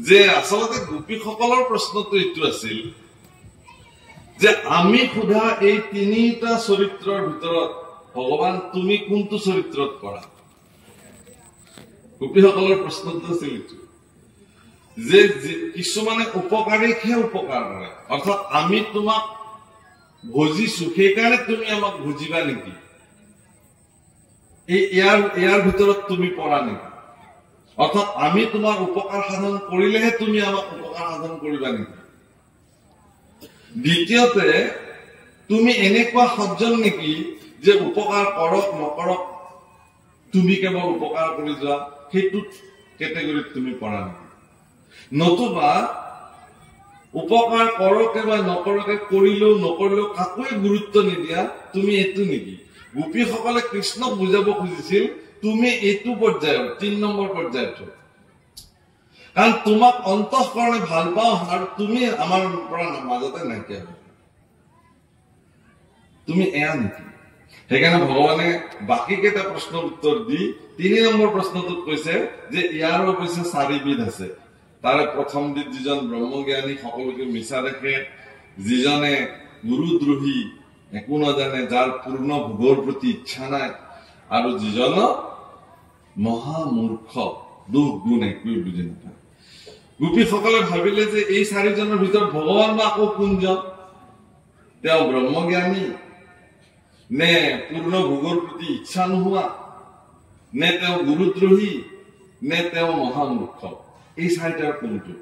যে আসলতে গোপীসকলৰ প্ৰশ্নটো এইটো আছিল যে আমি সোধা এই তিনিটা চৰিত্ৰৰ ভিতৰত ভগৱান তুমি কোনটো চৰিত্ৰত কৰা গোপীসকলৰ প্ৰশ্নটো আছিল এইটো যে কিছুমানে উপকাৰীকহে উপকাৰ কৰে অৰ্থাৎ আমি তোমাক বুজিছো সেইকাৰণে তুমি আমাক বুজিবা নেকি ইয়াৰ ভিতৰত তুমি পৰা নেকি অৰ্থাৎ আমি তোমাৰ উপকাৰ সাধন কৰিলেহে তুমি আমাক উপকাৰ সাধন কৰিবা নেকি দ্বিতীয়তে তুমি এনেকুৱা সজ্জন নেকি যে উপকাৰ কৰক নকৰক তুমি কেৱল উপকাৰ কৰি যোৱা সেইটো ক্যাটাগৰীত তুমি পৰা নেকি নতুবা উপকাৰ কৰকে বা নকৰকে কৰিলেও নকৰিলেও কাকোই গুৰুত্ব নিদিয়া তুমি এটো নেকি গোপীসকলে কৃষ্ণক বুজাব খুজিছিল তুমি এইটো পৰ্যায়ৰ 3 নম্বৰ পৰ্যায়ত কাৰণ তোমাক অন্তঃকৰণে ভাল পাও আৰু তুমি আমাৰ পৰা মাজতে নাইকিয়া তুমি এয়া নেকি সেইকাৰণে ভগৱানে বাকি কেইটা প্ৰশ্নৰ উত্তৰ দি 3 নম্বৰ প্ৰশ্নটোত কৈছে যে ইয়াৰ অৱশ্যে 4 বিধ আছে তাৰে প্ৰথম বিধ যিজন ব্ৰহ্মজ্ঞানী সকলোকে মিছা দেখে যিজনে গুৰুদ্ৰোহী একো নাজানে যাৰ পূৰ্ণ ভোগৰ প্ৰতি ইচ্ছা নাই আৰু যিজন মহামূৰ্খ দুখ গুণ একোৱে বুজি নাপায় গোপীসকলে ভাবিলে যে এই 4 জনৰ ভিতৰত ভগৱান বা আকৌ কোনজন তেওঁ ব্ৰহ্মজ্ঞানী নে পূৰ্ণ ভোগৰ প্ৰতি ইচ্ছা নোহোৱা নে তেওঁ গুৰুদ্ৰোহী নে তেওঁ মহামূৰ্খ এই 4টাৰ কোনটো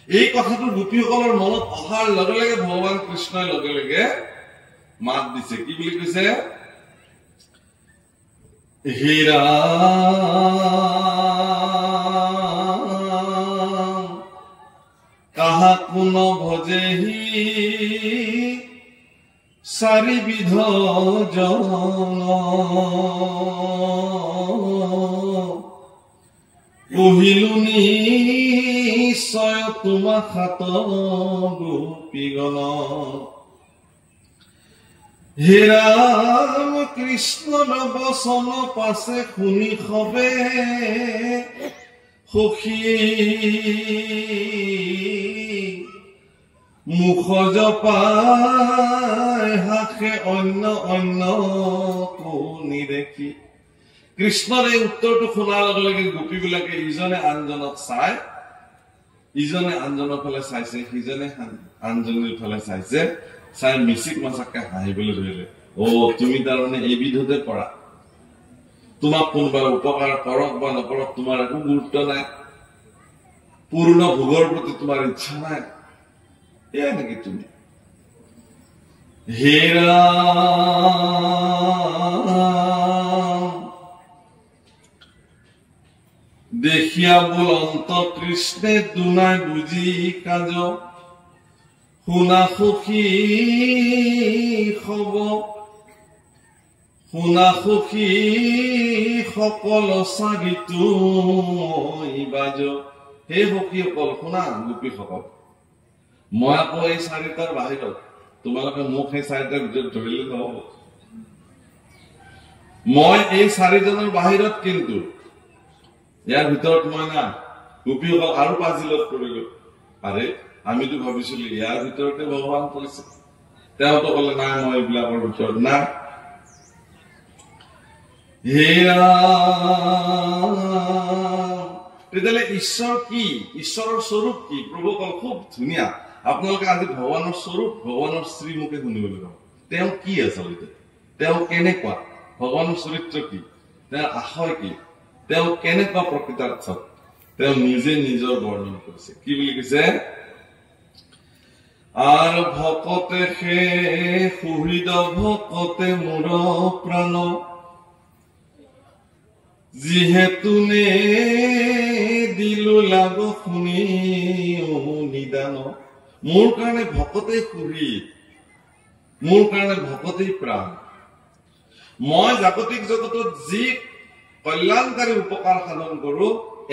এই কথাটো গোপীসকলৰ মনত অহাৰ লগে লগে ভগৱান কৃষ্ণই লগে লগে মাত দিছে কি বুলি কৈছে হীৰা কাহা কোন ভজেহি 4 বিধ জন কহিলো নিশ্চয় তোমা খাত গোপীগণ হে ৰাম কৃষ্ণ বচন পাছে শুনি হবে সখী মুখ জপাই হাসে অন্য অন্য কোনি দেখি কৃষ্ণৰ এই উত্তৰটো শুনাৰ লগে লগে গোপীবিলাকে ইজনে আনজনক চাই ইজনে আনজনৰ ফালে চাইছে সিজনে আনজনৰ ফালে চাইছে চাই মিছিক মাছাকে হাঁহিবলৈ ধৰিলে ও তুমি তাৰমানে এই বিধতে পৰা তোমাক কোনোবা উপকাৰ কৰক বা নকৰক তোমাৰ একো গুৰুত্ব নাই পূৰ্ণ ভোগৰ প্ৰতি তোমাৰ ইচ্ছা নাই এয়া নেকি তুমি হেৰা দেখিয়া বুলন্ত কৃষ্ণে দুনাই বুজি কাজ শুনা সখী হব শুনা সখী সকল চাগিতো বাজ হে সখীসকল শুনা গোপীসকল মই আকৌ এই 4টাৰ বাহিৰত তোমালোকে মোক সেই 4টাৰ ভিতৰত ধৰিলে নহব মই এই 4 জনৰ বাহিৰত কিন্তু ইয়াৰ ভিতৰত মই না গোপীসকল আৰু পাজিলত পৰিলো আৰে আমিতো ভাবিছিলো ইয়াৰ ভিতৰতে ভগৱান কৰিছে তেওঁতো ক'লে নাই মই এইবিলাকৰ ভিতৰত না হেৰা তেতিয়াহ'লে ঈশ্বৰ কি ঈশ্বৰৰ স্বৰূপ কি প্ৰভুসকল খুব ধুনীয়া আপোনালোকে আজি ভগৱানৰ স্বৰূপ ভগৱানৰ শ্ৰীমুখে শুনিবলৈ পাব তেওঁ কি আচলতে তেওঁ কেনেকুৱা ভগৱানৰ চৰিত্ৰ কি তেওঁৰ আশয় কি তেওঁ কেনেকুৱা প্ৰকৃতাৰ্থত তেওঁ নিজে নিজৰ বৰ্ণন কৰিছে কি বুলি কৈছে আর ভকতে সে সুহৃদ ভকতে মোর প্রাণ যিহেতু নে দিলু লাগ শুনি নিদান মোর কারণে ভকতে সুহৃদ মোর কারণে ভকতে প্রাণ মই জাগতিক জগতত যি কল্যাণকাৰী উপকাৰ সাধন কৰো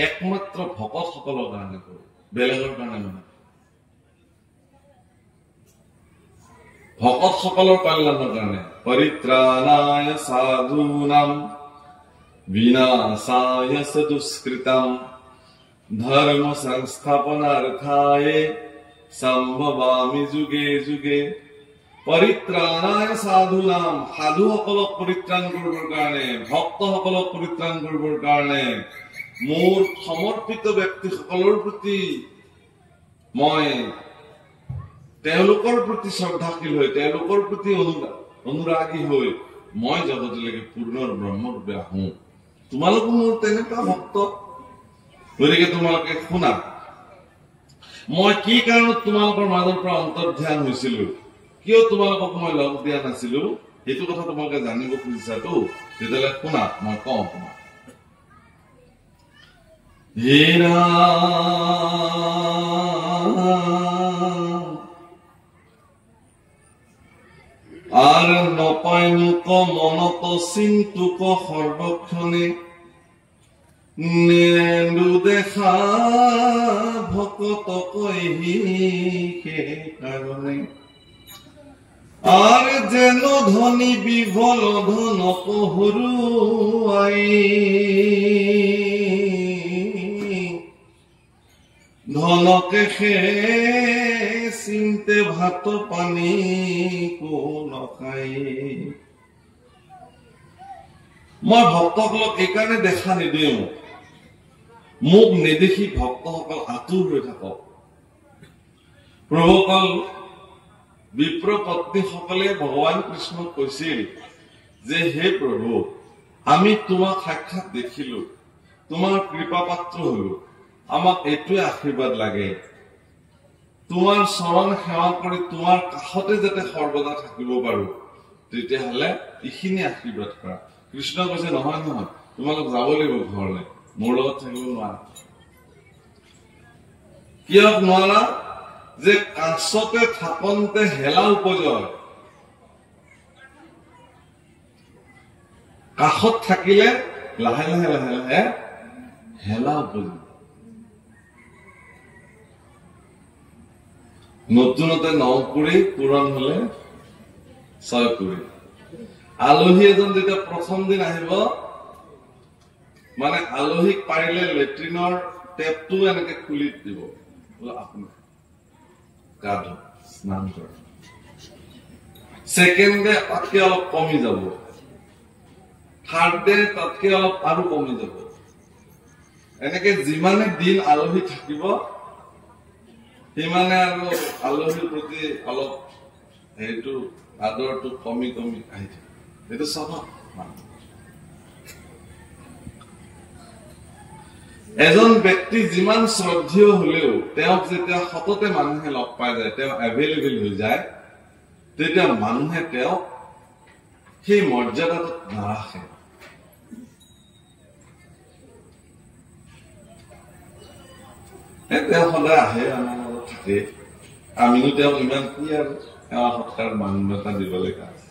একমাত্ৰ ভকত সকলৰ কাৰণে কৰো বেলেগৰ কাৰণে নহয় ভকত সকলৰ কল্যাণৰ কাৰণে পৰিত্ৰাণায় সাধূনাম বিনাশায় দুষ্কৃতাম ধৰ্ম সংস্থাপনাৰ্থায় সম্ভবামি যুগে যুগে পৰিত্ৰাণায় সাধুনাম সাধুসকলক পৰিত্ৰাণ কৰিবৰ কাৰণে ভক্তসকলক পৰিত্ৰাণ কৰিবৰ কাৰণে মোৰ সমৰ্পিত ব্যক্তিসকলৰ প্ৰতি মই তেওঁলোকৰ প্ৰতি শ্ৰদ্ধাশীল হৈ তেওঁলোকৰ প্ৰতি অনুৰাগী হৈ মই জগতলৈকে পূৰ্ণৰ ব্ৰহ্মৰূপে আহোঁ তোমালোক মোৰ তেনেকুৱা ভক্ত গতিকে তোমালোকে শুনা মই কি কাৰণত তোমালোকৰ মাজৰ পৰা অন্তৰ্ধান হৈছিলো কিয় তোমালোকক মই লগ দিয়া নাছিলো সেইটো কথা তোমালোকে জানিব খুজিছাতো তেতিয়াহ'লে শুনা মই কওঁ তোমাক হেৰা আর নপায়নুক মনত চিন্তুক সর্বক্ষণে নেন্দু দেখা ভকত কহি কারণে আর যেন ধনী বিভল ধন পহরুয়াই ধনকে খে চিন্তে ভাত পানী কো নখাই মই ভক্তসকলক এইকাৰণে দেখা নিদিওঁ মোক নেদেখি ভক্তসকল আতুৰ হৈ থাকক প্ৰভুসকল বিপ্ৰ পত্নীসকলে ভগৱান কৃষ্ণক কৈছিল যে হে প্ৰভু আমি তোমাক সাক্ষাৎ দেখিলো তোমাৰ কৃপা পাত্ৰ হলো আমাক এইটোৱে আশীৰ্বাদ লাগে তোমাৰ চৰণ সেৱা কৰি তোমাৰ কাষতে যাতে সৰ্বদা থাকিব পাৰো তেতিয়াহ'লে এইখিনি আশীৰ্বাদ কৰা কৃষ্ণ কৈছে নহয় নহয় তোমালোক যাব লাগিব ঘৰলৈ মোৰ লগত থাকিব নোৱাৰা কিয় নোৱাৰা যে কাছতে থাকন্তে হেলা উপজয় কাষত থাকিলে লাহে লাহে লাহে লাহে হেলা উপজয় নতুনতে 9 কুৰি পূৰণ হলে 6 কুৰি আলহী এজন যেতিয়া প্ৰথম দিন আহিব মানে আলহীক পাৰিলে লেট্ৰিনৰ টেপটো এনেকে খুলি দিব আপুনি গা ধুওক স্নান কৰক ছেকেণ্ড ডে তাতকে অলপ কমি যাব থাৰ্ড ডে তাতকে অলপ আৰু কমি যাব এনেকে যিমানে দিন আলহী থাকিব সিমানে আৰু আলহীৰ প্ৰতি অলপ সেইটো আদৰটো কমি কমি আহি থাকে এইটো স্বভাৱ এজন ব্যক্তি যিমান শ্ৰদ্ধেয় হলেও তেওঁক যেতিয়া সততে মানুহে লগ পাই যায় তেওঁ এভেইলেবল হৈ যায় তেতিয়া মানুহে তেওঁক সেই মৰ্যাদাটোত নাৰাখে তেওঁ সদায় আহে আমাৰ লগত থাকে আমিও তেওঁক ইমান কি আৰু সেৱা সৎকাৰ মান্যতা দিবলৈ আছে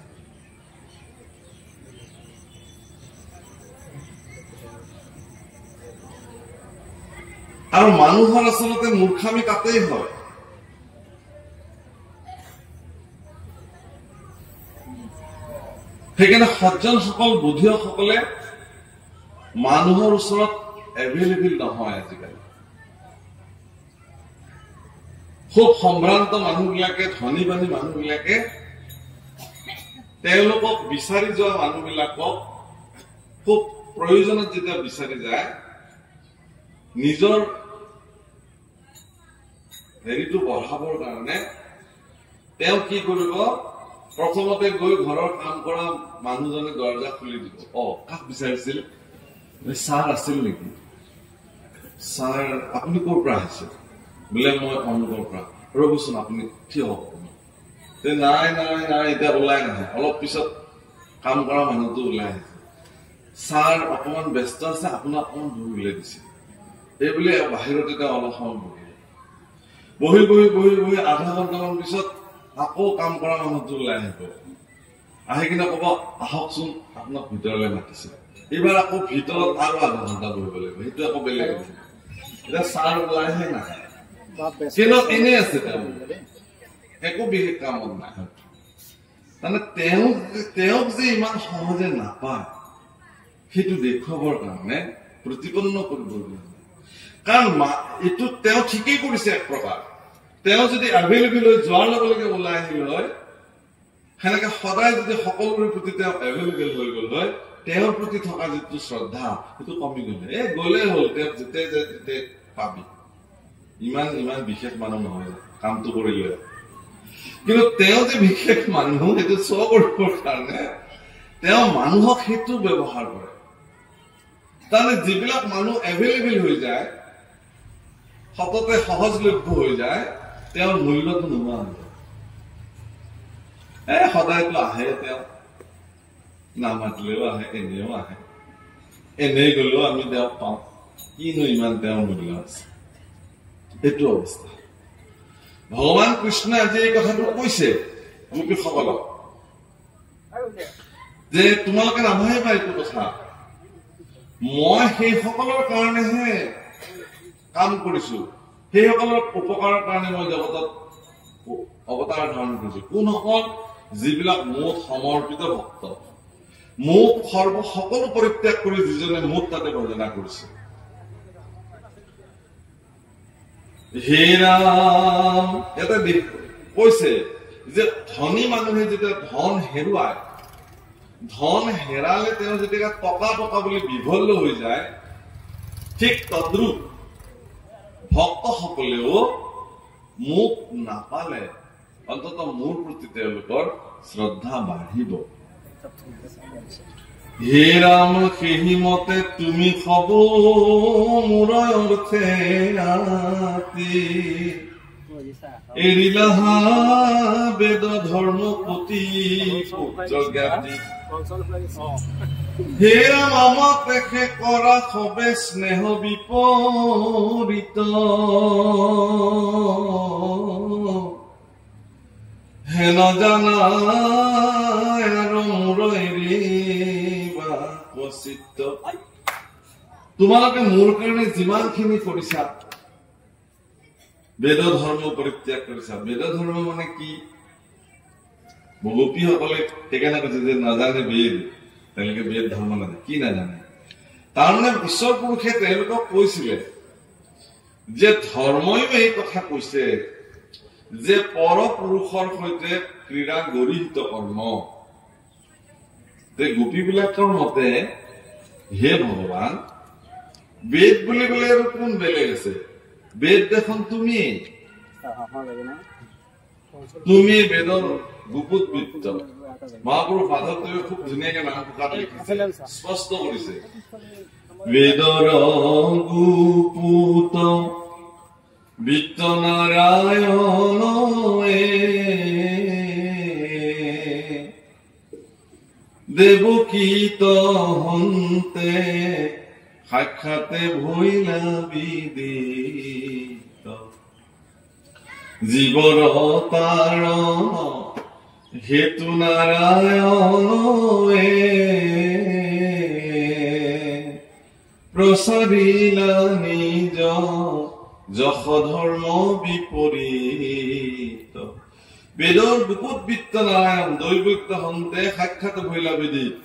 আৰু মানুহৰ আচলতে মূৰ্খামি তাতেই হয় সেইকাৰণে সজ্জনসকল বুদ্ধিয়কসকলে মানুহৰ ওচৰত এভেইলেবল নহয় আজিকালি খুব সম্ভ্ৰান্ত মানুহবিলাকে ধনী বানী মানুহবিলাকে তেওঁলোকক বিচাৰি যোৱা মানুহবিলাকক খুব প্ৰয়োজনত যেতিয়া বিচাৰি যায় নিজৰ হেৰিটো বঢ়াবৰ কাৰণে তেওঁ কি কৰিব প্ৰথমতে গৈ ঘৰৰ কাম কৰা মানুহজনে দৰজা খুলি দিব কাক বিচাৰিছিল ছাৰ আছিল নেকি ছাৰ আপুনি ক'ৰ পৰা আহিছে বোলে মই অমুকৰ পৰা ৰ'বচোন আপুনি থিয় হওক নাই নাই নাই এতিয়া ওলাই নাহে অলপ পিছত কাম কৰা মানুহটো ওলাই আহিছে ছাৰ অকমান ব্যস্ত আছে আপোনাক অকমান দূৰ উলিয়াই দিছে এইবুলি বাহিৰত এতিয়া অলপ সময় বহি বহি বহি বহি আধা ঘণ্টামান পিছত আকৌ কাম কৰা মানুহটো ওলাই আহিব আহি কিনে ক'ব আহকচোন আপোনাক ভিতৰলৈ মাতিছে এইবাৰ আকৌ ভিতৰত আৰু আধা ঘণ্টা বহিব লাগিব সেইটো আকৌ বেলেগ এতিয়া ছাৰ ওলাইহে নাহে কিন্তু এনেই আছে একো বিশেষ কামত নাই তাৰমানে তেওঁক যে ইমান সহজে নাপায় সেইটো দেখুৱাবৰ কাৰণে প্ৰতিপন্ন কৰিব কাৰণ এইটো তেওঁ ঠিকেই কৰিছে এক প্ৰকাৰ তেওঁ যদি এভেইলেবল হৈ যোৱাৰ লগে লগে ওলাই আহিল হয় সেনেকে সদায় যদি সকলোৰে প্ৰতি তেওঁ এভেইলেবল হৈ গ'ল হয় তেওঁৰ প্ৰতি থকা যিটো শ্ৰদ্ধা সেইটো কমি গ'ল গ'লে হ'ল তেওঁ যেতিয়া যায় তেতিয়া পাবি ইমান বিশেষ মানুহ নহয় কামটো কৰিলে কিন্তু তেওঁ যে বিশেষ মানুহ সেইটো শ্ব' কৰিবৰ কাৰণে তেওঁ মানুহক সেইটো ব্যৱহাৰ কৰে তাৰমানে যিবিলাক মানুহ এভেইলেবল হৈ যায় সততে সহজলভ্য হৈ যায় তেওঁৰ মূল্যটো নোহোৱা হৈ যায় সদায়তো আহে তেওঁ নামাতিলেও আহে এনেও আহে এনেই গলেও আমি তেওঁক পাওঁ কিনো ইমান তেওঁৰ মূল্য আছে এইটো অৱস্থা ভগৱান কৃষ্ণই আজি এই কথাটো কৈছে গোপীসকলক যে তোমালোকে নাভাবিবা এইটো কথা মই সেইসকলৰ কাৰণেহে কাম কৰিছো সেইসকলৰ উপকাৰৰ কাৰণে মই জগতত অৱতাৰ ধাৰণ কৰিছো কোনসকল যিবিলাক মোক সমৰ্পিত ভক্ত মোক সকলো পৰিত্যাগ কৰি যিজনে মোক তাতে ভজনা কৰিছে হে ৰাম এটা কৈছে যে ধনী মানুহে যেতিয়া ধন হেৰুৱায় ধন হেৰালে তেওঁ যেতিয়া টকা টকা বুলি বিভল্য হৈ যায় ঠিক তদ্ৰুপ ভক্তসকলেও মোক নাপালে অন্তত মোৰ প্ৰতি তেওঁলোকৰ শ্ৰদ্ধা বাঢ়িব হে ৰাম সেই মতে তুমি হব মোৰ অৰ্থে আতি এৰিলা বেদ ধৰ্ম প্ৰতি জ্ঞাতি হে ৰাম আমাকে কৰা সবে স্নেহ বিপৰীত হে নজানা আৰু মোৰ তোমালোকে মোৰ কাৰণে যিমানখিনি কৰিছা বেদ ধৰ্ম পৰিত্যাগ কৰিছা বেদ ধৰ্ম মানে কি গোপীসকলে সেইকাৰণে কৈছে যে নাজানে বেদ তেওঁলোকে বেদ ধৰ্ম নাজানে কি নাজানে তাৰমানে ঈশ্বৰ পুৰুষে তেওঁলোকক কৈছিলে যে ধৰ্মই এই কথা কৈছে যে পৰপুৰুষৰ সৈতে ক্ৰীড়া গৰিহিত কৰ্ম গোপীবিলাকৰ মতে হে ভগৱান বেদ বুলি ক'লে আৰু কোন বেলেগ আছে বেদ দেখোন তুমি বেদৰ গুপুত বৃত্ত মহাপুৰুষ মাধৱদেৱে খুব ধুনীয়াকে নাম প্ৰকাশ লিখিছে স্পষ্ট কৰিছে বেদৰ গুপুত বৃত্ত নাৰায়ণ দেৱকীত হন্তে সাক্ষাতে ভৈলা বিদিত জীৱৰ তাৰণ হেতু নাৰায়ণ প্ৰচাৰিলা নিজ যশ ধৰ্ম বিপৰীত বেদৰ গুপুত বৃত্ত নাৰায়ণ দৈৱক্য হন্তে সাক্ষাৎ ভৈলা বিদিত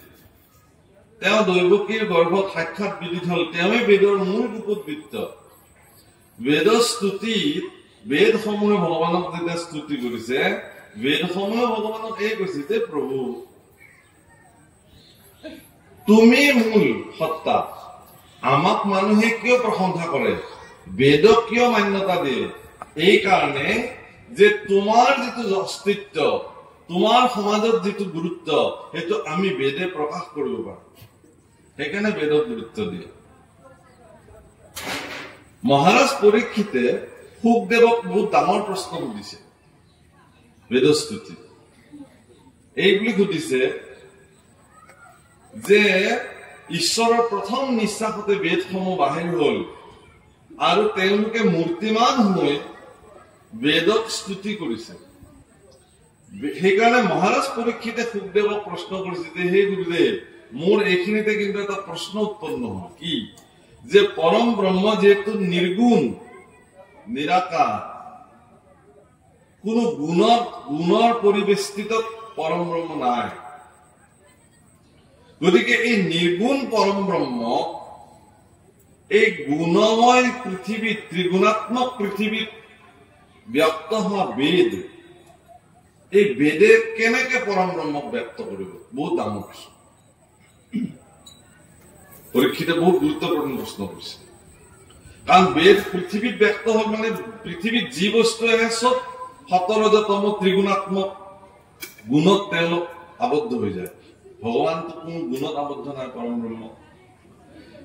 তেওঁ দৈৱকীৰ গৰ্ভত সাক্ষাৎ বিদিত হল তেওঁৱে বেদৰ মূল গুপুত বৃত্ত বেদৰ স্তুতিত বেদসমূহে ভগৱানক যেতিয়া স্তুতি কৰিছে বেদসমূহে ভগৱানক এই কৈছে যে প্ৰভু তুমি মূল সত্তা আমাক মানুহে কিয় প্ৰশংসা কৰে বেদক কিয় মান্যতা দিয়ে এই কাৰণে যে তোমাৰ যিটো অস্তিত্ব তোমাৰ সমাজত যিটো গুৰুত্ব সেইটো আমি বেদে প্ৰকাশ কৰিব পাৰো সেইকাৰণে বেদক গুৰুত্ব দিয়ে মহাৰাজ পৰীক্ষিতে শুকদেৱক বহুত ডাঙৰ প্ৰশ্ন সুধিছে বেদস্তুতি এই বুলি সুধিছে যে ঈশ্বৰৰ প্ৰথম নিশ্বাসতে বেদসমূহ বাহিৰ হল আৰু তেওঁলোকে মূৰ্তিমান হৈ বেদক স্তুতি কৰিছে সেইকাৰণে মহাৰাজ পৰীক্ষিতে শুকদেৱক প্ৰশ্ন কৰিছে যে হে গুৰুদেৱ মোৰ এইখিনিতে কিন্তু এটা প্ৰশ্ন উৎপন্ন হল কি যে পৰম ব্ৰহ্ম যেহেতু নিৰ্গুণ নিৰাকাৰ কোনো গুণৰ পৰিবেষ্টিত পৰম ব্ৰহ্ম নাই গতিকে এই নিৰ্গুণ পৰম ব্ৰহ্ম এই গুণময় পৃথিৱী, ত্ৰিগুণাত্মক পৃথিৱীত ব্যক্ত হোৱা বেদ, এই বেদে কেনেকে পৰম ব্ৰহ্মক ব্যক্ত কৰিব? বহুত ডাঙৰ প্ৰশ্ন। পৰীক্ষিতে বহুত গুৰুত্বপূৰ্ণ প্ৰশ্ন কৰিছে। কাৰণ বেদ পৃথিৱীত ব্যক্ত হল মানে পৃথিৱীত যি বস্তু আহে চব সতৰজতম ত্ৰিগুণাত্মক গুণত তেওঁলোক আবদ্ধ হৈ যায়। ভগৱানটো কোনো গুণত আবদ্ধ নাই, পৰম ব্ৰহ্ম।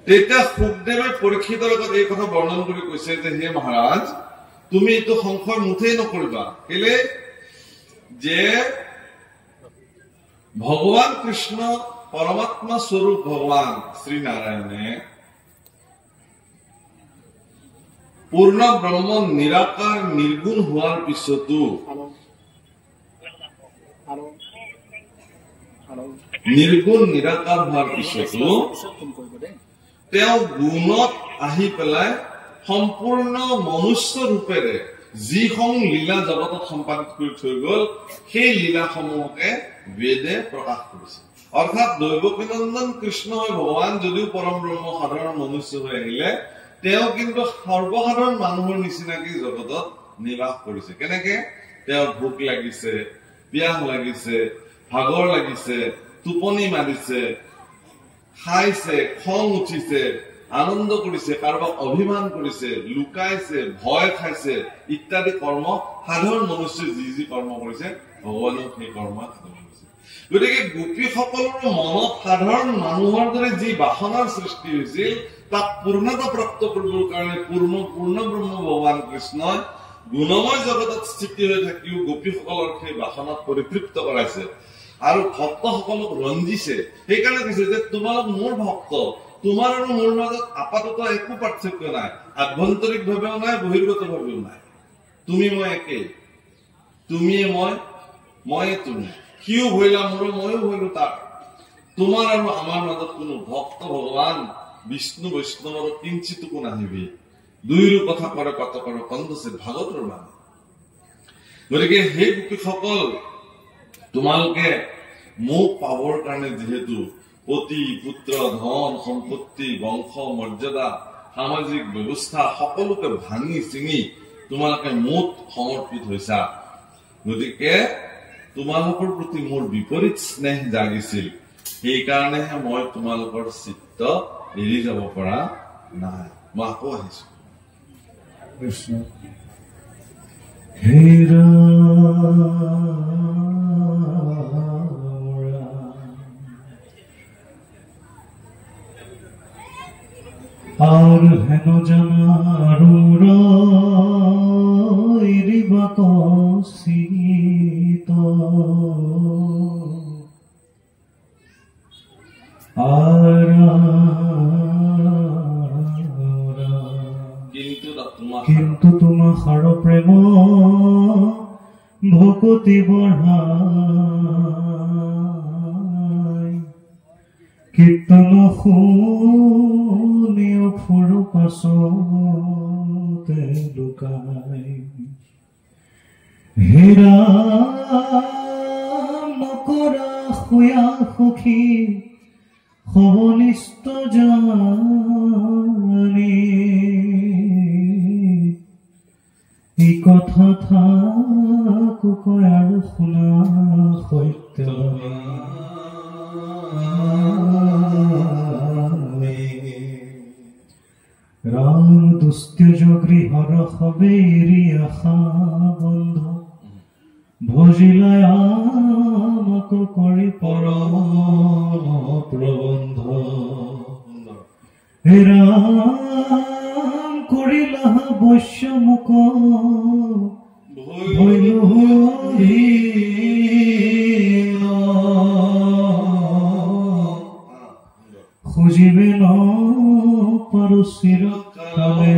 তেতিয়া সুখদেৱে পৰীক্ষিতৰ লগত এই কথা বৰ্ণন কৰি কৈছে যে হে মহাৰাজ, তুমি এইটো সংশয় মুঠেই নকৰিবা। কেলে? যে ভগৱান কৃষ্ণ পৰমাত্মা স্বৰূপ ভগৱান শ্ৰীনাৰায়ণে পূৰ্ণ ব্ৰহ্ম নিৰাকাৰ নিৰ্গুণ হোৱাৰ পিছতো নিৰ্গুণ নিৰাকাৰ হোৱাৰ পিছতো তেওঁ গুণত আহি পেলাই সম্পূৰ্ণ মনুষ্য ৰূপেৰে যিসমূহ লীলা জগতত সম্পাদিত কৰি থৈ গল, সেই লীলাসমূহকে বেদে প্ৰকাশ কৰিছে। অৰ্থাৎ দৈৱকীনন্দন কৃষ্ণ ভগৱান যদিও পৰম ব্ৰহ্ম সাধাৰণ মনুষ্য হৈ আহিলে, তেওঁ কিন্তু সৰ্বসাধাৰণ মানুহৰ নিচিনাকে জগতত নিবাস কৰিছে। কেনেকে? তেওঁৰ ভোক লাগিছে, পিয়াহ লাগিছে, ভাগৰ লাগিছে, টোপনি মাৰিছে, খাইছে, খং উঠিছে, আনন্দ কৰিছে, কাৰোবাক অভিমান কৰিছে, লুকাইছে, ভয় খাইছে ইত্যাদি কৰ্ম সাধাৰণ মনুষ্যই যি যি কৰ্ম কৰিছে, ভগৱানেও সেই কৰ্ম কৰিছে। গতিকে গোপীসকলৰ মনত সাধাৰণ মানুহৰ দৰে যি বাসনাৰ সৃষ্টি হৈছিল, তাক পূৰ্ণতা প্ৰাপ্ত কৰিবৰ কাৰণে পূৰ্ণ ব্ৰহ্ম ভগৱান কৃষ্ণই গুণময় জগতত স্থিতি হৈ থাকিও গোপীসকলৰ সেই বাসনাত পৰিতৃপ্ত কৰাইছে আৰু ভক্তসকলক ৰঞ্জিছে। সেইকাৰণে কৈছে যে তোমালোক মোৰ ভক্ত, তোমাৰ আৰু মোৰ মাজত আপাতত একো পাৰ্থক্য নাই, আভ্যন্তৰিক ভাৱেও নাই, বহিৰ্গত ভাৱেও নাই। তুমি মই একেই, তুমিয়ে মই, ময়ে তুমি। সিও ভৰিলা মোৰো, ময়ো ভৰিলো তাৰ। তোমাৰ আৰু আমাৰ মাজত কোনো ভক্ত ভগৱান বিষ্ণু বৈষ্ণৱৰ কিঞ্চিতকো নাহিবি। দুইৰো কথা কৰে কত কৰ কন্দছে ভাগৱতৰ বাণী। গতিকে সেই গোপীসকল, তোমালোকে মোক পাবৰ কাৰণে যিহেতু পতি পুত্ৰ ধন সম্পত্তি বংশ মৰ্যাদা সামাজিক ব্যৱস্থা সকলোকে ভাঙি চিঙি তোমালোকে মোক সমৰ্পিত হৈছা, গতিকে তোমালোকৰ প্ৰতি মোৰ বিপৰীত স্নেহ জাগিছিল। সেইকাৰণেহে মই তোমালোকৰ চিত্ত এৰি যাব পৰা নাই। মই আকৌ আহিছো। কৃষ্ণ হেৰা আৰ হেন জানাৰুৰিবাকসিত কিন্তু তোমাৰ প্ৰেম ভকতি বঢ়াই কীৰ্তন শুনিও ফুৰু পাছতে লুকাই হেৰা নকৰা শুয়া সখী সবনিষ্ঠ জানি এই কথা থাকো কয় আৰু শুনা সত্য ৰাম দুস্ত্যজ গৃহৰ হবেৰি আশা বন্ধ ভজিলায় আমাক কৰি পৰম প্ৰবন্ধ হে ৰাম কৰিলা বৈশ্য মুক ভৈল খুজিবে ন পাৰো চিৰকালে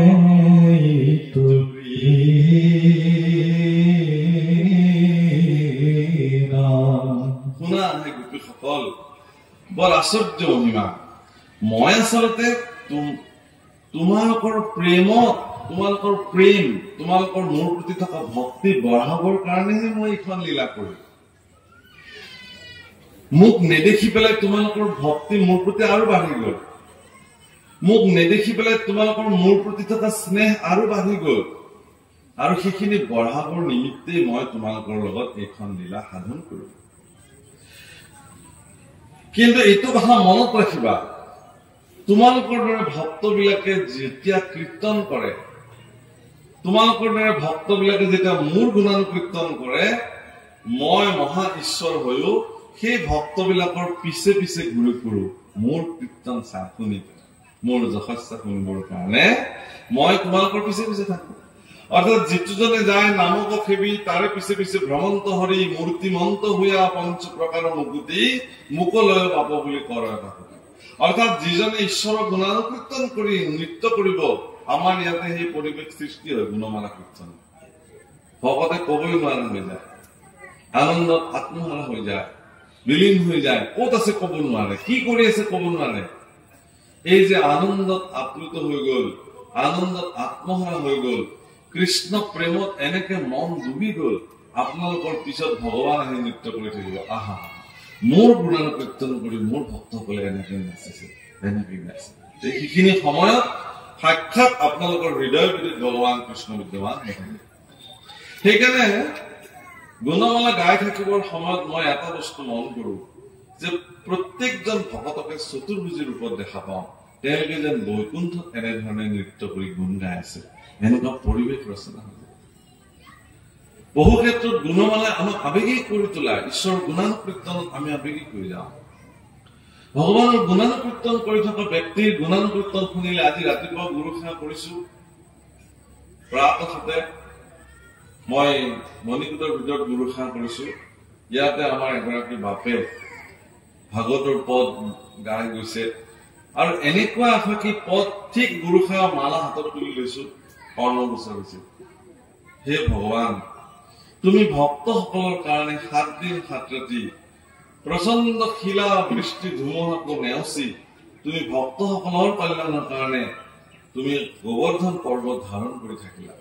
শুনা হে গোপীসকল, বৰ আশ্চৰ্য মহিমা। মই আচলতে তোমালোকৰ প্ৰেমত, তোমালোকৰ প্ৰেম, তোমালোকৰ মোৰ প্ৰতি থকা ভক্তি বঢ়াবৰ কাৰণেহে মই এইখন লীলা কৰিম। মোক নেদেখি পেলাই তোমালোকৰ ভক্তি মোৰ প্ৰতি আৰু বাঢ়ি গল। মোক নেদেখি পেলাই তোমালোকৰ মোৰ প্ৰতি থকা স্নেহ আৰু বাঢ়ি গ'ল আৰু সেইখিনি বঢ়াবৰ নিমিত্তে মই তোমালোকৰ লগত এইখন লীলা সাধন কৰোঁ কিন্তু এইটো কথা মনত ৰাখিবা তোমালোকৰ দৰে ভক্তবিলাকে যেতিয়া কীৰ্তন কৰে তোমালোকৰ দৰে ভক্তবিলাকে যেতিয়া মোৰ গুণানুকীৰ্তন কৰে মই মহা ঈশ্বৰ হৈও সেই ভক্তবিলাকৰ পিছে পিছে ঘূৰি ফুৰো মোৰ কীৰ্তন শুনি মোৰ যশস্যা শুনিবৰ কাৰণে মই তোমালোকৰ পিছে পিছে থাকো অৰ্থাৎ যিটোজনে যায় নামক সেবি তাৰে পিছে পিছে ভ্ৰমন্ত হৰি মূৰ্তিমন্ত হুয়া পঞ্চ প্ৰকাৰ মুকুতি মুকলয় পাব বুলি কৰে অৰ্থাৎ যিজনে ঈশ্বৰৰ গুণানুকীৰ্তন কৰি নৃত্য কৰিব আমাৰ ইয়াতে সেই পৰিৱেশ সৃষ্টি হয় গুণমালা কীৰ্তন ভকতে কবই নোৱাৰা হৈ যায় আনন্দত আত্মহাৰা হৈ যায় বিলীন হৈ যায় ক'ত আছে ক'ব নোৱাৰে কি কৰি আছে ক'ব নোৱাৰে এই যে আনন্দত আপ্লুত হৈ গ'ল আনন্দত আত্মহাৰা হৈ গ'ল কৃষ্ণ প্ৰেমত এনেকে মন ডুবি গ'ল আপোনালোকৰ পিছত ভগৱান আহি নৃত্য কৰি থাকিব আহা মোৰ গুণানুকীৰ্তন কৰি মোৰ ভক্তসকলে এনেকে নাচিছে এনেকে নাচিছে সেইখিনি সময়ত সাক্ষাৎ আপোনালোকৰ হৃদয় ভিতৰত ভগৱান কৃষ্ণ বিদ্যমান সেইকাৰণে গুণমালা গাই থাকিবৰ সময়ত মই এটা বস্তু মন কৰো যে প্ৰত্যেকজন ভকতকে চতুৰ্ভুজী ৰূপত দেখা পাওঁ তেওঁলোকে যেন বৈকুণ্ঠত এনেধৰণে নৃত্য কৰি গুণ গাই আছে এনেকুৱা পৰিৱেশ ৰচনা হৈ যায় বহু ক্ষেত্ৰত গুণমালাই আমাক আৱেগিক কৰি তোলা ঈশ্বৰৰ গুণানুকীৰ্তনত আমি আৱেগিক হৈ যাওঁ ভগৱানৰ গুণানুকীৰ্তন কৰি থকা ব্যক্তিৰ গুণানুকীৰ্তন শুনিলে আজি ৰাতিপুৱা গুৰু সেৱা কৰিছো প্ৰাতঃতে মই মণিকূটৰ ভিতৰত গুৰু সেৱা কৰিছো ইয়াতে আমাৰ এগৰাকী বাপে ভাগৱতৰ পদ গাই গৈছে আৰু এনেকুৱা এফাকি পদ ঠিক গুৰু সেৱা মালা হাতত তুলি লৈছো কৰ্ণগোচৰ হৈছে হে ভগৱান তুমি ভক্তসকলৰ কাৰণে 7 দিন 7 ৰাতি প্ৰচণ্ড শিলা বৃষ্টি ধুমুহাকো নেওচি তুমি ভক্তসকলৰ কল্যাণৰ কাৰণে তুমি গোবৰ্ধন পৰ্বত ধাৰণ কৰি থাকিলা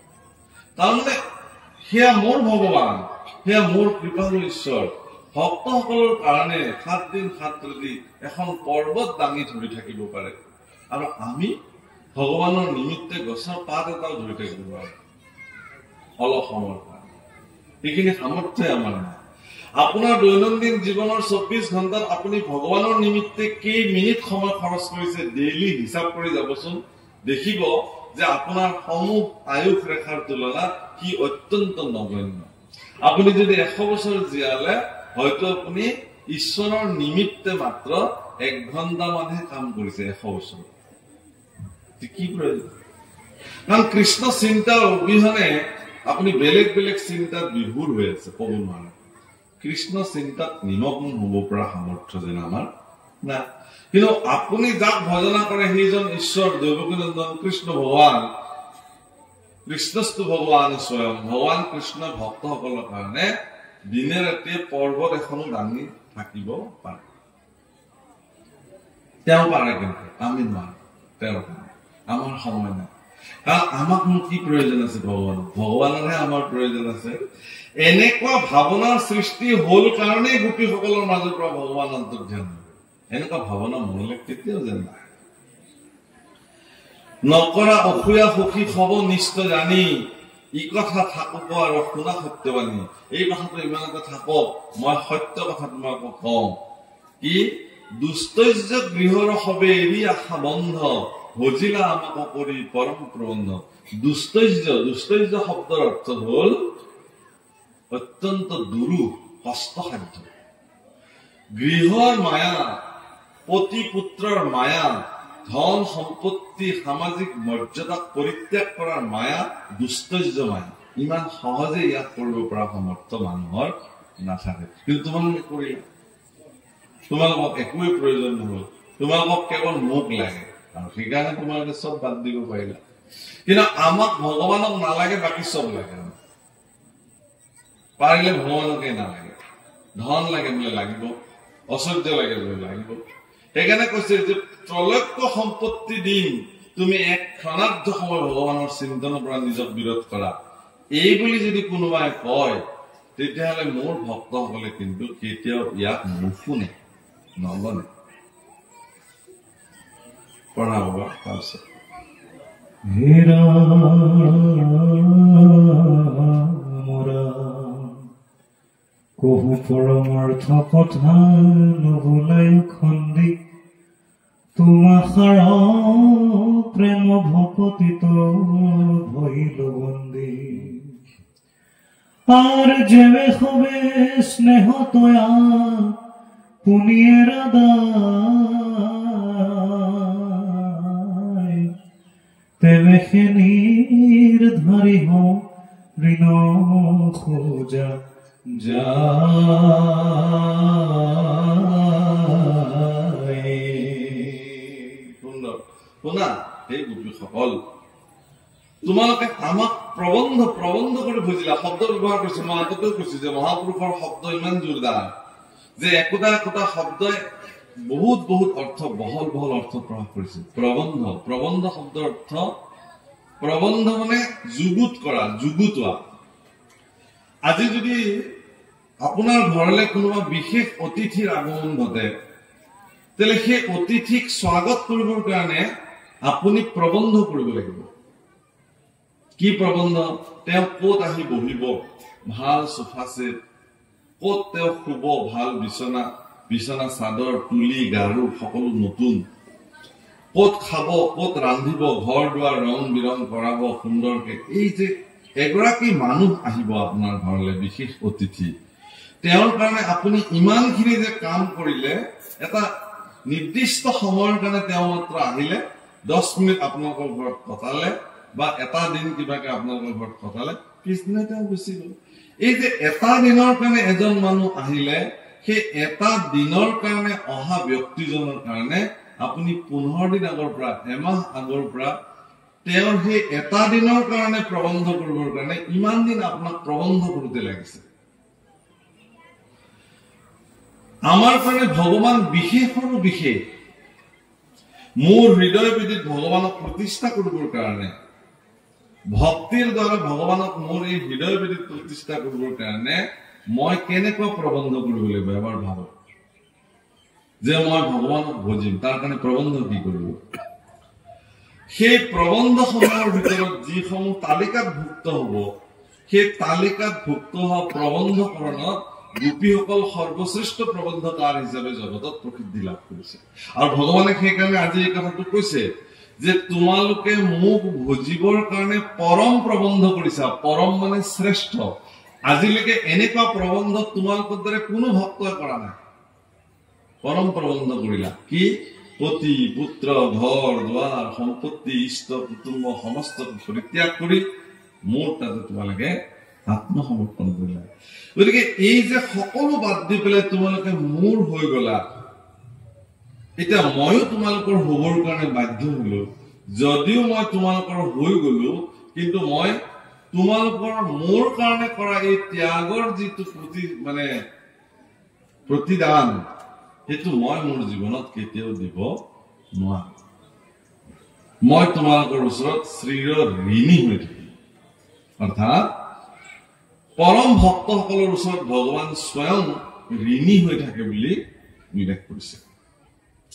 তাৰমানে সেয়া মোৰ ভগৱান সেয়া মোৰ কৃপালু ঈশ্বৰ ভক্তসকলৰ কাৰণে 7 দিন 7 ৰাতি এখন পৰ্বত দাঙি ধৰি থাকিব পাৰে আৰু আমি ভগৱানৰ নিমিত্তে গছৰ পাত এটাও ধৰি থাকিব নোৱাৰো অলপ সময়ৰ কাৰণে সেইখিনি সামৰ্থ্য আমাৰ নাই আপোনাৰ দৈনন্দিন জীৱনৰ 24 ঘণ্টাত আপুনি ভগৱানৰ নিমিত্তে কেই মিনিট সময় খৰচ কৰিছে ডেইলি হিচাপ কৰি যাবচোন দেখিব যে আপোনাৰ সমূহ আয়ুস ৰেখাৰ তুলনাত কি অত্যন্ত নগণ্য আপুনি যদি 100 বছৰ জীয়ালে হয়তো আপুনি ঈশ্বৰৰ নিমিত্তে মাত্ৰ 1 ঘণ্টা মানহে কাম কৰিছে 100 বছৰ কি প্ৰয়োজন কাৰণ কৃষ্ণ চিন্তাৰ অবিহনে আপুনি বেলেগ বেলেগ চিন্তাত বিভোৰ হৈ আছে ক'ব নোৱাৰে কৃষ্ণ চিন্তাত নিমগ্ন হ'ব পৰা সামৰ্থ্য যেন আমাৰ না কিন্তু আপুনি যাক ভজনা কৰে সেইজন ঈশ্বৰ দেৱকীনন্দন কৃষ্ণ ভগৱান কৃষ্ণস্তু ভগৱান স্বয়ং ভগৱান কৃষ্ণ ভক্তসকলৰ কাৰণে দিনে ৰাতিয়ে পৰ্বত এখনো দাঙি থাকিব পাৰে তেওঁ পাৰে কিন্তু আমি নোৱাৰো তেওঁৰ আমাৰ সময় নাই কাৰণ আমাক কি প্ৰয়োজন আছে ভগৱানৰহে আমাৰ প্ৰয়োজন আছে এনেকুৱা ভাৱনাৰ সৃষ্টি হল কাৰণে গোপীসকলৰ মাজৰ পৰা ভগৱান অন্তৰ্ধান এনেকুৱা ভাৱনা মনলৈ কেতিয়াও যেন নাই নকৰা অসূয়া সুখী হব নিশ্চয় জানি ই কথা থাকক আৰু শুনা সত্যবাণী এই কথাটো ইমানতে থাকক মই সত্য কথা তোমালোকক কওঁ কি দুষ্টৈৰ্য গৃহৰ হবে এৰি আশা বন্ধ ভজিলা আমাক কৰি পৰম প্ৰবন্ধ দুষ্টৈৰ্য শব্দৰ অৰ্থ হল অত্যন্ত দুৰূহ কষ্টসাধ্য গৃহৰ মায়া পতি পুত্ৰৰ মায়া ধন সম্পত্তি সামাজিক মৰ্যাদাক পৰিত্যাগ কৰাৰ মায়া দুষ্টৈৰ্য মায়া ইমান সহজে ইয়াক কৰিব পৰা সামৰ্থ্য মানুহৰ নাথাকে কিন্তু তোমালোকে কৰিলা তোমালোকক একোৱে প্ৰয়োজন নহল তোমালোকক কেৱল মোক লাগে আৰু সেইকাৰণে তোমালোকে চব বাদ দিব পাৰিলা কিন্তু আমাক ভগৱানক নালাগে বাকী চব লাগে পাৰিলে ভগৱানকে নালাগে ধন লাগে বোলে লাগিব ঐশ্বৰ্য লাগে বোলে লাগিব সেইকাৰণে কৈছে যে ত্ৰৈলোক্য সম্পত্তি দিম তুমি এক ক্ষণাৰ্ধ সময় ভগৱানৰ চিন্তনৰ পৰা নিজক বিৰত কৰা এই বুলি যদি কোনোবাই কয় তেতিয়াহ'লে মোৰ ভক্তসকলে কিন্তু কেতিয়াও ইয়াক নুশুনে নলনে পঢ়া হ'ব তাৰপিছত হেৰা মৰা কহু পৰমাৰ্থ কথা নবলাই খন্দি তোমাখাৰ প্ৰেম ভকতিত ভইল বন্দী আৰ যেবে হবে স্নেহ তয়া পুনিয়েৰা দায় তেবে সে নিৰ্ধাৰি হও ঋণ খোঁজা যায়। সুন্দৰ শুনা এই গোপীসকল তোমালোকে আমাক প্ৰবন্ধ কৰি বুজিলা শব্দ ব্যৱহাৰ কৰিছে মই আগতেও কৈছো যে মহাপুৰুষৰ শব্দ ইমান জোৰদাৰ যে একোটা শব্দই বহুত অৰ্থ বহল অৰ্থ প্ৰকাশ কৰিছে প্ৰবন্ধ শব্দৰ অৰ্থ প্ৰবন্ধ মানে যুগুতোৱা আজি যদি আপোনাৰ ঘৰলৈ কোনোবা বিশেষ অতিথিৰ আগমন ঘটে তেলে সেই অতিথিক স্বাগত কৰিবৰ কাৰণে আপুনি প্ৰবন্ধ কৰিব লাগিব কি প্ৰবন্ধ তেওঁ ক'ত আহি বহিব ভাল সোফা সেট ক'ত তেওঁ শুব ভাল বিছনা চাদৰ তুলি গাৰু সকলো নতুন ক'ত খাব ক'ত ৰান্ধিব ঘৰ দুৱাৰ ৰং বিৰং কৰাব সুন্দৰকে এই যে এগৰাকী মানুহ আহিব আপোনাৰ ঘৰলৈ বিশেষ অতিথি তেওঁৰ কাৰণে আপুনি ইমানখিনি যে কাম কৰিলে এটা নিৰ্দিষ্ট সময়ৰ কাৰণে তেওঁ মাত্ৰ আহিলে 10 মিনিট আপোনালোকৰ ঘৰত কটালে বা এটা দিন কিবাকে আপোনালোকৰ ঘৰত কটালে পিছদিনা তেওঁ গুচি গ'ল এই যে এটা দিনৰ কাৰণে এজন মানুহ আহিলে সেই এটা দিনৰ কাৰণে অহা ব্যক্তিজনৰ কাৰণে আপুনি 15 দিন আগৰ পৰা এমাহ আগৰ পৰা তেওঁৰ সেই এটা দিনৰ কাৰণে প্ৰবন্ধ কৰিবৰ কাৰণে ইমান দিন আপোনাক প্ৰবন্ধ কৰোঁতে লাগিছে আমাৰ কাৰণে ভগৱান বিশেষৰো বিশেষ মোৰ হৃদয় বিদিত ভগৱানক প্ৰতিষ্ঠা কৰিবৰ কাৰণে ভক্তিৰ দ্বাৰা ভগৱানক মোৰ এই হৃদয় বিদিত প্ৰতিষ্ঠা কৰিবৰ কাৰণে মই কেনেকুৱা প্ৰবন্ধ কৰিব লাগিব এবাৰ ভাবক যে মই ভগৱানক বুজিম তাৰ কাৰণে প্ৰবন্ধ কি কৰিব সেই প্ৰবন্ধসমূহৰ ভিতৰত যিসমূহ তালিকাত ভুক্ত হ'ব সেই তালিকাত ভুক্ত হোৱা প্ৰবন্ধকৰণত গোপীসকল সৰ্বশ্ৰেষ্ঠ প্ৰবন্ধকাৰ হিচাপে জগতত প্ৰসিদ্ধি লাভ কৰিছে আৰু ভগৱানে সেইকাৰণে আজি এই কথাটো কৈছে যে তোমালোকে মোক ভজিবৰ কাৰণে পৰম প্ৰবন্ধ কৰিছা পৰম মানে শ্ৰেষ্ঠ আজিলৈকে এনেকুৱা প্ৰবন্ধ তোমালোকৰ দৰে কোনো ভক্তই কৰা নাই পৰম প্ৰবন্ধ কৰিলা কি পতি পুত্ৰ ঘৰ দুৱাৰ সম্পত্তি ইষ্ট কুটুম্ব সমস্ত পৰিত্যাগ কৰি মোৰ তাতে তোমালোকে আত্মসমৰ্পণ কৰিলা গতিকে এই যে সকলো বাদ দি পেলাই তোমালোকে মোৰ হৈ গলা এটা ময়ো তোমালোকৰ হ'বৰ কাৰণে বাধ্য হলো যদিও মই তোমালোকৰ হৈ গলো কিন্তু মই তোমালোকৰ মোৰ কাৰণে কৰা এই ত্যাগৰ যিটো প্ৰতিদান সেইটো মই মোৰ জীৱনত কেতিয়াও দিব নোৱাৰো মই তোমালোকৰ ওচৰত শ্ৰীৰ ঋণী হৈ থাকিম অৰ্থাৎ পৰম ভক্তসকলৰ ওচৰত ভগৱান স্বয়ং ঋণী হৈ থাকে বুলি উল্লেখ কৰিছে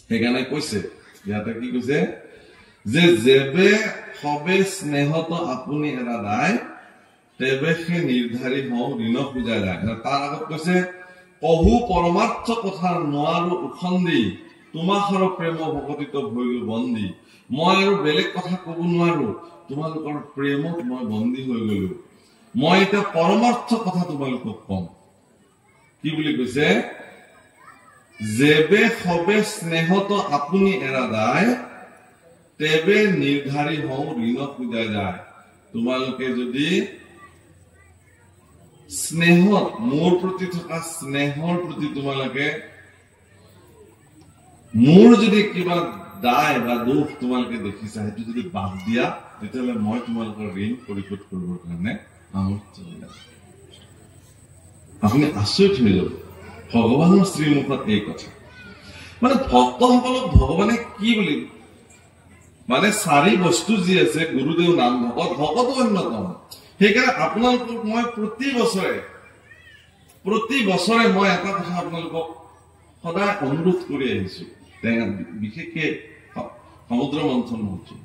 সেইকাৰণে কৈছে ইয়াতে কি কৈছে যে যেবে সবে স্নেহত আপুনি এৰা দায় তেবে সে নিৰ্ধাৰি হওঁ ঋণ পূজা যায় তাৰ আগত কৈছে কহু পৰমাৰ্থ কথা নোৱাৰো উখন্দি তোমাখাৰ প্ৰেম ভকতিত ভইল বন্দী মই আৰু বেলেগ কথা ক'ব নোৱাৰো তোমালোকৰ প্ৰেমত মই বন্দী হৈ গলো মই এটা পৰমাৰ্থ কথা তোমালোকক কম কি বুলি কৈছে যেবে সবে স্নেহত আপুনি এৰা দায় তেবে নিৰ্ধাৰি হওঁ ঋণ পূজা যায় তোমালোকে যদি স্নেহত মোৰ প্ৰতি থকা স্নেহৰ প্ৰতি তোমালোকে মোৰ যদি কিবা দায় বা দোষ তোমালোকে দেখিছা সেইটো যদি বাদ দিয়া তেতিয়াহ'লে মই তোমালোকৰ ঋণ পৰিশোধ কৰিবৰ কাৰণে আপুনি আচৰিত হৈ যাব ভগৱানৰ শ্ৰীমুখত এই কথা মানে ভক্তসকলক ভগৱানে কি বুলি মানে চাৰি বস্তু যি আছে গুৰুদেৱ নাম ভকতো অন্যতম সেইকাৰণে আপোনালোকক মই প্ৰতি বছৰে মই এটা কথা আপোনালোকক সদায় অনুৰোধ কৰি আহিছো বিশেষকে সমুদ্ৰ মন্থন মহোৎসৱ।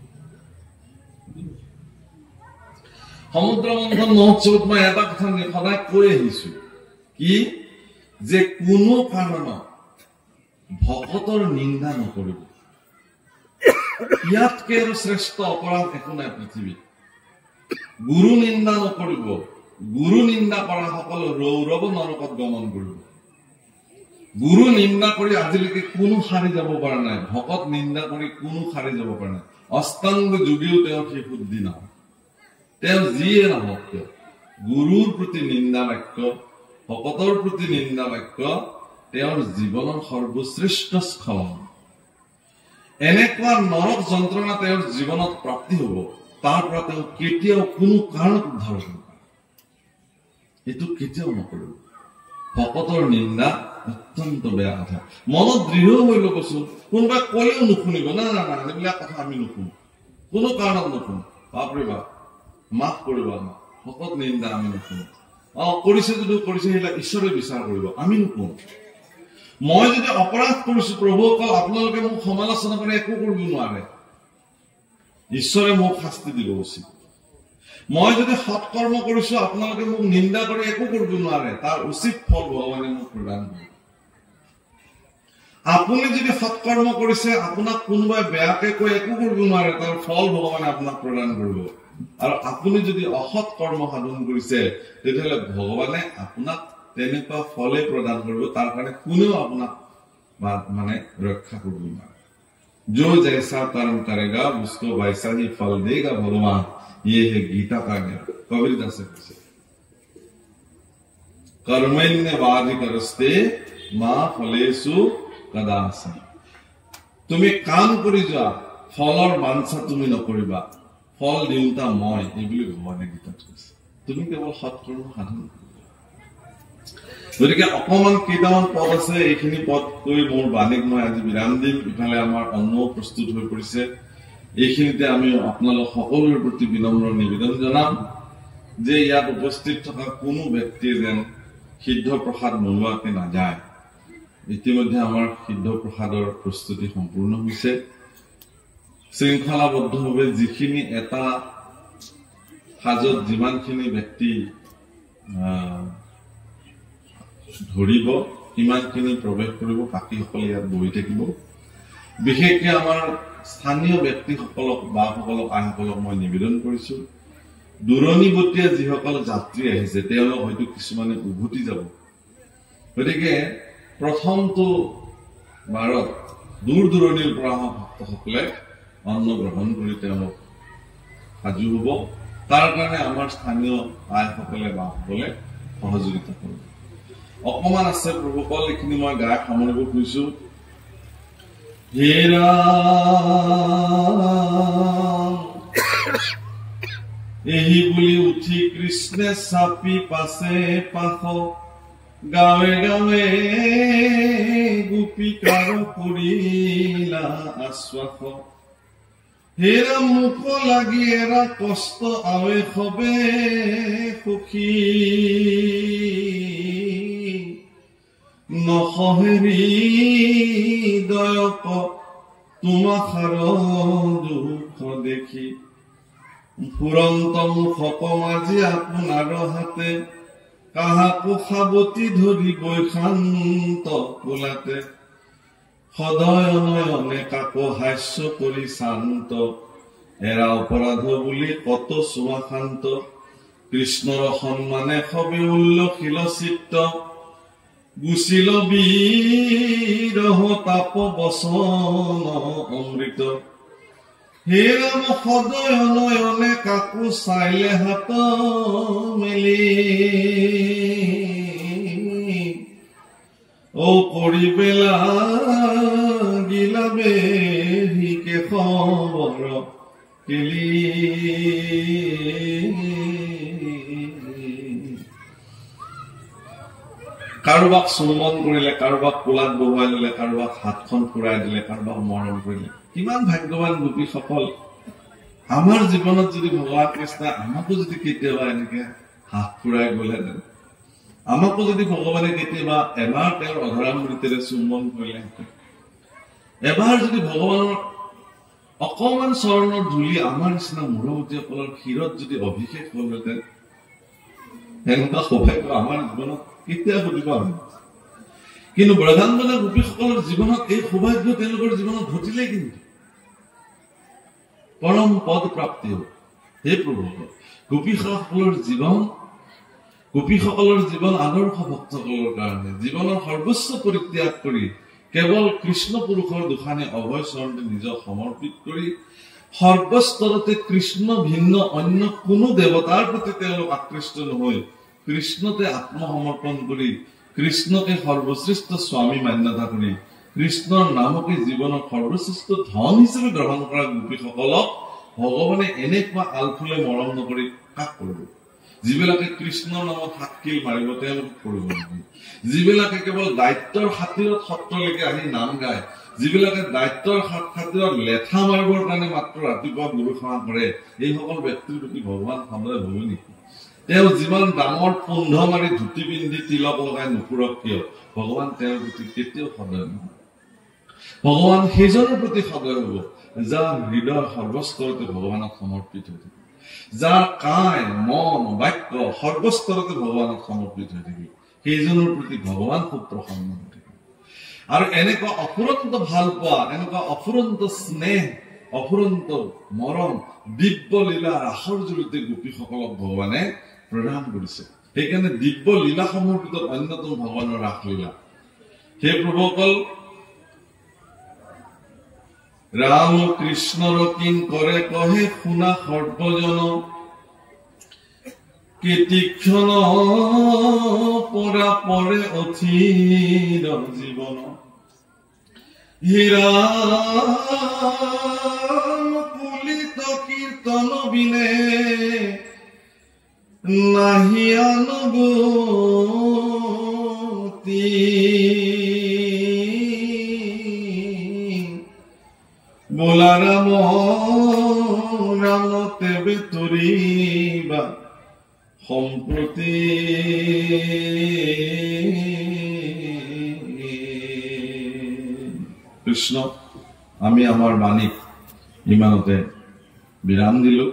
সমুদ্ৰ মন্থন মহোৎসৱত মই এটা কথা সদায় কৈ আহিছো, কি যে কোনো কাৰণত ভকতৰ নিন্দা নকৰিব। ইয়াতকে আৰু শ্ৰেষ্ঠ অপৰাধ একো নাই পৃথিৱীত। গুৰু নিন্দা নকৰিব। গুৰু নিন্দা কৰা সকল ৰৌৰৱ নৰকত গমন কৰিব। গুৰু নিন্দা কৰি আজিলৈকে কোনো সাৰি যাব পৰা নাই। ভকত নিন্দা কৰি কোনো সাৰি যাব পৰা নাই। অষ্টাংগ যোগীও তেওঁ সেই শুদ্ধি নহয়। তেওঁ যিয়ে নহওক কিয় গুৰুৰ প্ৰতি নিন্দা বাক্য, ভকতৰ প্ৰতি নিন্দা বাক্য তেওঁৰ জীৱনৰ সৰ্বশ্ৰেষ্ঠ স্খলন। এনেকুৱা নৰক যন্ত্ৰণা তেওঁৰ জীৱনত প্ৰাপ্তি হব, তাৰ পৰা তেওঁ কেতিয়াও কোনো কাৰণত উদ্ধাৰ কৰিব পাৰে। এইটো কেতিয়াও নকৰিব। ভকতৰ নিন্দা অত্যন্ত বেয়া কথা। মনত দৃঢ় হৈ ল'বচোন। কোনোবাই কলেও নুশুনিব, না না না এইবিলাক কথা আমি নুশুনো, কোনো কাৰণত নুশুনো। বাপৰে বাপ, মাফ কৰিব আমাক, ভকত নিন্দা আমি নুশুনো। কৰিছে যদিও কৰিছে, সেইবিলাক ঈশ্বৰে বিচাৰ কৰিব, আমি নুশুনো। মই যদি অপৰাধ কৰিছো, প্ৰভুসকল আপোনালোকে মোক সমালোচনা কৰি একো কৰিব নোৱাৰে, ঈশ্বৰে মোক শাস্তি দিব উচিত। মই যদি সৎকৰ্ম কৰিছো, আপোনালোকে মোক নিন্দা কৰি একো কৰিব নোৱাৰে, তাৰ উচিত ফল ভগৱানে মোক প্ৰদান কৰিব। আপুনি যদি সৎকৰ্ম কৰিছে, আপোনাক কোনোবাই বেয়াকে কৈ একো কৰিব নোৱাৰে, তাৰ ফল ভগৱানে আপোনাক প্ৰদান কৰিব। আৰু আপুনি যদি অসৎ কৰ্ম সাধন কৰিছে, তেতিয়াহ'লে ভগৱানে আপোনাক তেনেকুৱা ফলে প্ৰদান কৰিব, তাৰ কাৰণে কোনেও আপোনাক মানে ৰক্ষা কৰিব নোৱাৰে। जो जैसा कर्म करेगा उसको वैसा ही फल देगा भगवान, ये है गीता का ज्ञान। कबीरदास से पूछे कर्मण्यवाधिकारस्ते मा फलेषु कदाचन। তুমি কাম কৰি যোৱা, ফলৰ বাঞ্ছা তুমি নকৰিবা, ফল দিওঁতা মই, এই বুলি ভগৱানে গীতাত কৈছে। তুমি কেৱল সৎকৰ্ম সাধন কৰিবা। গতিকে অকমান কেইটামান পদ আছে, এইখিনি পদ কৈ মোৰ বাণীক মই আজি বিৰাম দিম। ইফালে আমাৰ অন্নও প্ৰস্তুত হৈ পৰিছে। এইখিনিতে আমি আপোনালোক সকলোৰে প্ৰতি বিনম্ৰ নিবেদন জনাম যে ইয়াত উপস্থিত থকা কোনো ব্যক্তিয়ে যেন সিদ্ধ প্ৰসাদ নোলোৱাকে নাযায়। ইতিমধ্যে আমাৰ সিদ্ধ প্ৰসাদৰ প্ৰস্তুতি সম্পূৰ্ণ হৈছে। শৃংখলাবদ্ধভাৱে যিখিনি এটা সাজত যিমানখিনি ব্যক্তি ধৰিব, সিমানখিনি প্ৰৱেশ কৰিব, বাকীসকলে ইয়াত বহি থাকিব। বিশেষকৈ আমাৰ স্থানীয় ব্যক্তিসকলক, বাসকলক, আইসকলক মই নিবেদন কৰিছো, দূৰণিবতীয়া যিসকল যাত্ৰী আহিছে তেওঁলোক হয়তো কিছুমানে উভতি যাব। গতিকে প্ৰথমটো বাৰত দূৰ দূৰণিৰ পৰা অহা ভক্তসকলে অন্ন গ্ৰহণ কৰি তেওঁলোক সাজু হব। তাৰ কাৰণে আমাৰ স্থানীয় আইসকলে, বাসকলে সহযোগিতা কৰিব। অকমান আছে প্ৰভুসকল, এইখিনি মই গাই সামৰিব খুজিছো। হেৰা এই বুলি উঠি কৃষ্ণে চাপি পাছে পাশ, গাঁৱে গাঁৱে গোপিকাৰ কৰিলা আশ্বাস। হেৰা মুখ লাগি এৰা কষ্ট আৱে সবে সুখী, নসহেৰি দয়ক তোমাখাৰ দুখ দেখি। ফুৰন্ত মুখক আজি আপোনাৰ হাতে, কাহাকো সাৱটি ধৰি বৈশান্ত কোলাতে। সদয় নয়নে কাকো হাস্য কৰি শান্ত, এৰা অপৰাধ বুলি কত চোৱা শান্ত। কৃষ্ণৰ সন্মানে সবে উল্লসিল চিত্ত, গুচিল বিৰহ তাপ বচন অমৃত। হে ৰাম সদয় নয়নে কাকো চাইলে হাত মেলি, ও কৰিবেলা গিলাবে হিকে খবৰ কেলি। কাৰোবাক চুম্বন কৰিলে, কাৰোবাক কোলাত বহুৱাই দিলে, কাৰোবাক হাতখন ফুৰাই দিলে, কাৰোবাক মৰম কৰিলে। কিমান ভাগ্যৱান গোপীসকল। আমাৰ জীৱনত যদি ভগৱান কৃষ্ণই আমাকো যদি কেতিয়াবা এনেকে হাত ফুৰাই গলেহেঁতেন, আমাকো যদি ভগৱানে কেতিয়াবা এবাৰ তেওঁৰ অধৰামৃতেৰে চুম্বন কৰিলেহেঁতেন, এবাৰ যদি ভগৱানৰ অকমান চৰণৰ ধূলি আমাৰ নিচিনা মূৰমতীসকলৰ ক্ষীৰত যদি অভিষেক হলহেঁতেন, এনেকুৱা সৌভাগ্য আমাৰ জীৱনত কেতিয়া ঘটিব আমি। কিন্তু ব্ৰজাঞ্চলৰ গোপীসকলৰ জীৱনত এই সৌভাগ্য তেওঁলোকৰ জীৱনত ঘটিলে, কিন্তু পৰম পদ প্ৰাপ্তি হ'ল। হে প্ৰভু, গোপীসকলৰ জীৱন আদৰ্শ ভক্তসকলৰ কাৰণে জীৱনৰ সৰ্বোচ্চ পৰিত্যাগ কৰি কেৱল কৃষ্ণ পুৰুষৰ দুখানে অভয় চৰণে নিজক সমৰ্পিত কৰি সৰ্বস্তৰতে কৃষ্ণ ভিন্ন অন্য কোনো দেৱতাৰ প্ৰতি তেওঁলোক আকৃষ্ট নহৈ কৃষ্ণতে আত্মসমৰ্পণ কৰি কৃষ্ণকে সৰ্বশ্ৰেষ্ঠ স্বামী মান্যতা কৰি কৃষ্ণৰ নামকে জীৱনৰ সৰ্বশ্ৰেষ্ঠ ধন হিচাপে গ্ৰহণ কৰা গোপীসকলক ভগৱানে এনেকুৱা আলফুলে মৰম নকৰি কাক কৰিব? যিবিলাকে কৃষ্ণৰ নামত হাতকিল মাৰিব তেওঁলোক কৰিব নেকি? যিবিলাকে কেৱল দায়িত্বৰ খাতিৰত সত্ৰলৈকে আহি নাম গায়, যিবিলাকে দায়িত্বৰ খাতিৰত লেঠা মাৰিবৰ কাৰণে মাত্ৰ ৰাতিপুৱা গুৰুসেৱা কৰে, এইসকল ব্যক্তিৰ প্ৰতি ভগৱান সদায় ভাবে নেকি? তেওঁ যিমান ডাঙৰ পোন্ধ মাৰি ধুতি পিন্ধি তিলক লগাই নুফুৰক কিয়, ভগৱান তেওঁৰ প্ৰতি কেতিয়াও সদয় নহয়। ভগৱান সেইজনৰ প্ৰতি সদয় হ'ব যাৰ হৃদয় সৰ্বস্তৰতে ভগৱানক সমৰ্পিত হৈ থাকে, যাৰ কায় মন বাক্য সৰ্বস্তৰতে ভগৱানক সমৰ্পিত হৈ থাকে, সেইজনৰ প্ৰতি ভগৱান খুব প্ৰসন্ন হৈ থাকে। আৰু এনেকুৱা অফুৰন্ত ভাল পোৱা, এনেকুৱা অফুৰন্ত স্নেহ, অফুৰন্ত মৰম দিব্য লীলা ৰাসৰ জৰিয়তে গোপীসকলক ভগৱানে প্ৰদান কৰিছে। সেইকাৰণে দিব্য লীলাসমূহৰ ভিতৰত অন্যতম ভগৱানৰ ৰাসলীলা। সেই প্ৰভুসকল ৰাম কৃষ্ণৰ কিং কৰে কহে শুনা সৰ্বজন, কেতিক্ষণ পৰা পৰে অথিৰ জীৱন। হীৰাম পুলিত কীৰ্তন বিনে নাহি অনুগতি, বোলা ৰাম ৰাম তেবে তৰিবা সম্প্ৰতি। কৃষ্ণ, আমি আমাৰ বাণীক ইমানতে বিৰাম দিলো।